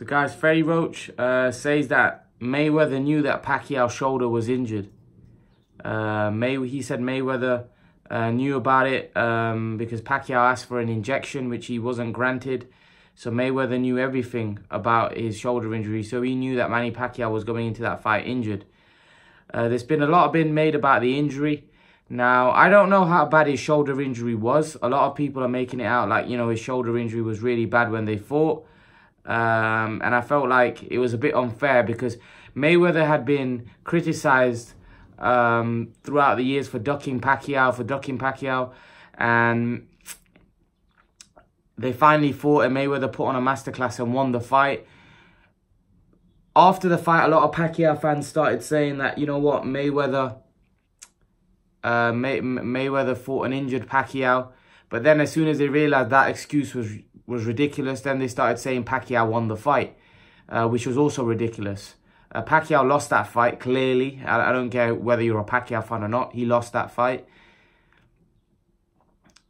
So guys, Freddie Roach says that Mayweather knew that Pacquiao's shoulder was injured. He said Mayweather knew about it because Pacquiao asked for an injection, which he wasn't granted. So Mayweather knew everything about his shoulder injury. So he knew that Manny Pacquiao was going into that fight injured. There's been a lot been made about the injury. Now, I don't know how bad his shoulder injury was. A lot of people are making it out like, you know, his shoulder injury was really bad when they fought. And I felt like it was a bit unfair because Mayweather had been criticized throughout the years for ducking Pacquiao, and they finally fought and Mayweather put on a masterclass and won the fight. After the fight, a lot of Pacquiao fans started saying that, you know what, Mayweather fought an injured Pacquiao. But then as soon as they realized that excuse was ridiculous, then they started saying Pacquiao won the fight, which was also ridiculous. Pacquiao lost that fight, clearly. I don't care whether you're a Pacquiao fan or not. He lost that fight.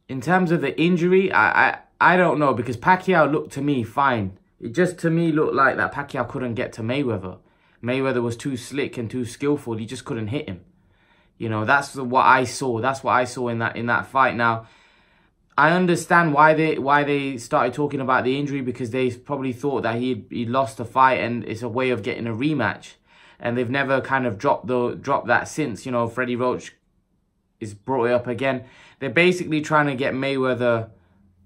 In terms of the injury, I don't know, because Pacquiao looked to me fine. It just to me looked like that Pacquiao couldn't get to Mayweather. Mayweather was too slick and too skillful. He just couldn't hit him. You know, that's what I saw. That's what I saw in that fight. Now, I understand why they started talking about the injury, because they probably thought that he lost the fight and it's a way of getting a rematch, and they've never kind of dropped that since. You know, Freddie Roach is brought it up again. They're basically trying to get Mayweather,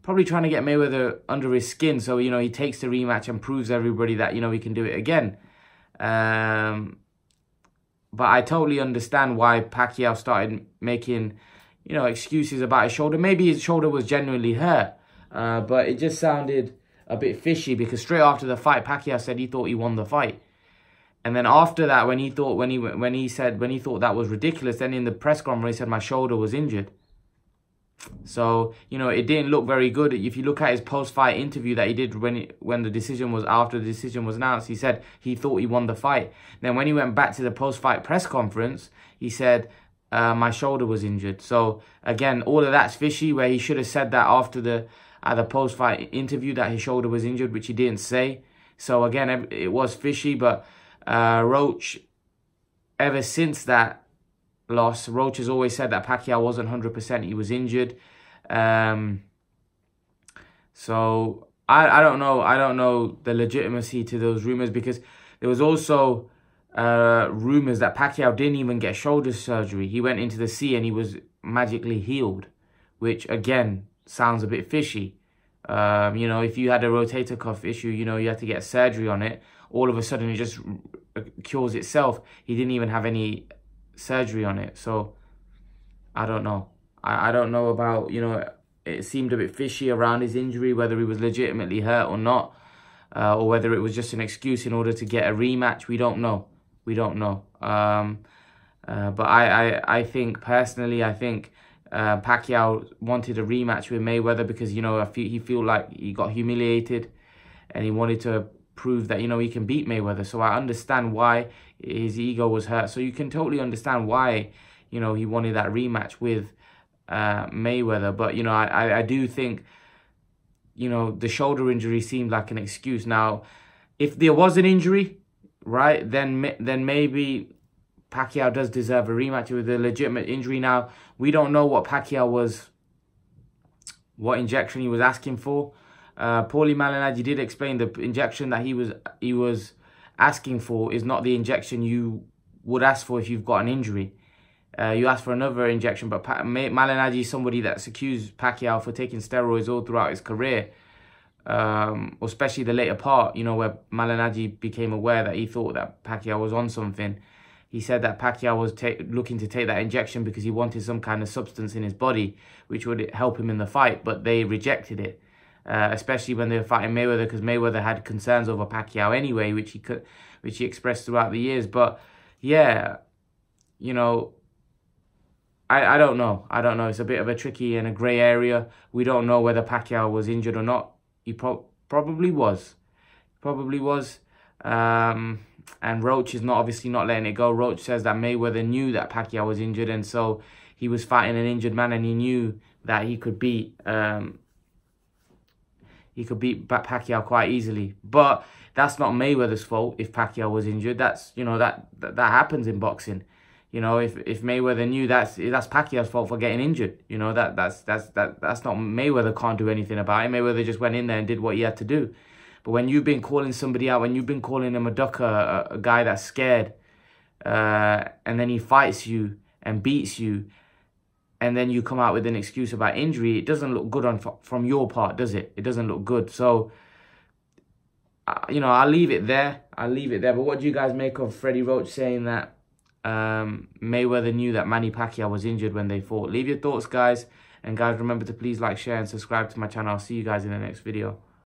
probably trying to get Mayweather under his skin, so you know he takes the rematch and proves everybody that, you know, he can do it again. But I totally understand why Pacquiao started making, you know, excuses about his shoulder. Maybe his shoulder was genuinely hurt, but it just sounded a bit fishy, because straight after the fight, Pacquiao said he thought he won the fight. And then after that, when he thought that was ridiculous, then in the press conference he said my shoulder was injured. So, you know, it didn't look very good. If you look at his post-fight interview that he did when the decision was, after the decision was announced, he said he thought he won the fight. Then when he went back to the post-fight press conference, he said my shoulder was injured. So again, all of that's fishy, where he should have said that after the post-fight interview that his shoulder was injured, which he didn't say. So again, it was fishy. But Roach, ever since that loss, Roach has always said that Pacquiao wasn't 100%, he was injured. So I don't know the legitimacy to those rumors, because there was also rumors that Pacquiao didn't even get shoulder surgery. He went into the sea and he was magically healed, which again sounds a bit fishy. You know, if you had a rotator cuff issue, you know, you had to get surgery on it, all of a sudden it just cures itself. He didn't even have any surgery on it. So I don't know. I don't know about, you know, it seemed a bit fishy around his injury, whether he was legitimately hurt or not, or whether it was just an excuse in order to get a rematch. We don't know. We don't know. But I think, personally, I think Pacquiao wanted a rematch with Mayweather because, you know, he feel like he got humiliated and he wanted to prove that, you know, he can beat Mayweather. So I understand why his ego was hurt. So you can totally understand why, you know, he wanted that rematch with Mayweather. But, you know, I do think, you know, the shoulder injury seemed like an excuse. Now, if there was an injury, right, then maybe Pacquiao does deserve a rematch with a legitimate injury. Now, we don't know what what injection he was asking for. Paulie Malignaggi did explain the injection that he was asking for is not the injection you would ask for if you've got an injury. You ask for another injection, but Malignaggi is somebody that's accused Pacquiao for taking steroids all throughout his career, especially the later part, you know, where Malignaggi became aware that he thought that Pacquiao was on something. He said that Pacquiao was looking to take that injection because he wanted some kind of substance in his body which would help him in the fight, but they rejected it. Especially when they were fighting Mayweather, because Mayweather had concerns over Pacquiao anyway, which he expressed throughout the years. But yeah, you know, I don't know. I don't know. It's a bit of a tricky and a grey area. We don't know whether Pacquiao was injured or not. He probably was. Probably was. And Roach is obviously not letting it go. Roach says that Mayweather knew that Pacquiao was injured, and so he was fighting an injured man, and he knew that he could beat he could beat Pacquiao quite easily. But that's not Mayweather's fault if Pacquiao was injured. That's, you know, that happens in boxing. You know, if Mayweather knew, that's Pacquiao's fault for getting injured. You know, that's not Mayweather can't do anything about it. Mayweather just went in there and did what he had to do. But when you've been calling somebody out, when you've been calling him a ducker, a guy that's scared, and then he fights you and beats you, and then you come out with an excuse about injury, it doesn't look good from your part, does it? It doesn't look good. So, you know, I'll leave it there. But what do you guys make of Freddie Roach saying that Mayweather knew that Manny Pacquiao was injured when they fought? Leave your thoughts, guys. And guys, remember to please like, share, and subscribe to my channel. I'll see you guys in the next video.